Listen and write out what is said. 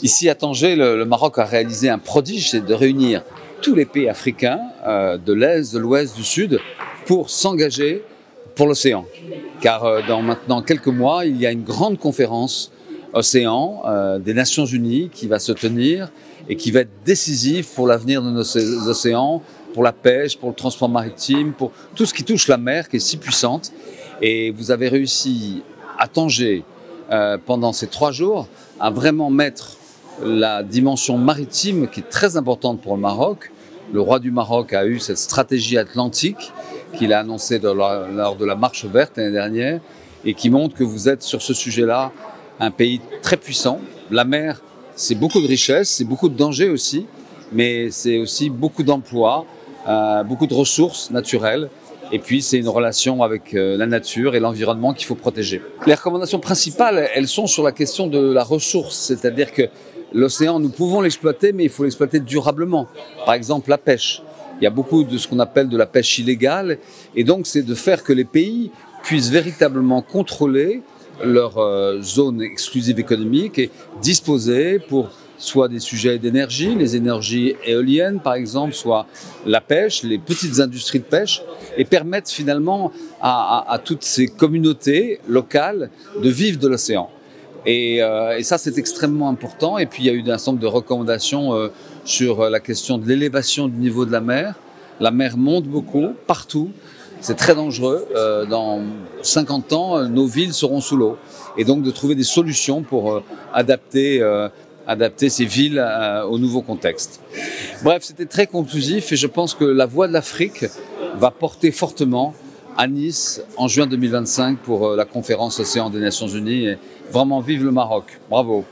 Ici à Tanger, le Maroc a réalisé un prodige, c'est de réunir tous les pays africains de l'Est, de l'Ouest, du Sud pour s'engager pour l'océan. Car dans maintenant quelques mois, il y a une grande conférence océan des Nations Unies qui va se tenir et qui va être décisive pour l'avenir de nos océans, pour la pêche, pour le transport maritime, pour tout ce qui touche la mer qui est si puissante. Et vous avez réussi à Tanger pendant ces 3 jours à vraiment mettre la dimension maritime qui est très importante pour le Maroc. Le roi du Maroc a eu cette stratégie atlantique qu'il a annoncée lors de la marche verte l'année dernière et qui montre que vous êtes sur ce sujet-là un pays très puissant. La mer, c'est beaucoup de richesses, c'est beaucoup de dangers aussi, mais c'est aussi beaucoup d'emplois, beaucoup de ressources naturelles. Et puis, c'est une relation avec la nature et l'environnement qu'il faut protéger. Les recommandations principales, elles sont sur la question de la ressource, c'est-à-dire que l'océan, nous pouvons l'exploiter, mais il faut l'exploiter durablement. Par exemple, la pêche. Il y a beaucoup de ce qu'on appelle de la pêche illégale. Et donc, c'est de faire que les pays puissent véritablement contrôler leur zone exclusive économique et disposer pour soit des sujets d'énergie, les énergies éoliennes par exemple, soit la pêche, les petites industries de pêche, et permettre finalement à toutes ces communautés locales de vivre de l'océan. Et ça, c'est extrêmement important. Et puis, il y a eu un certain nombre de recommandations sur la question de l'élévation du niveau de la mer. La mer monte beaucoup, partout. C'est très dangereux. Dans 50 ans, nos villes seront sous l'eau. Et donc, de trouver des solutions pour adapter ces villes au nouveau contexte. Bref, c'était très conclusif et je pense que la voix de l'Afrique va porter fortement à Nice en juin 2025 pour la conférence Océan des Nations Unies. Et vraiment, vive le Maroc. Bravo.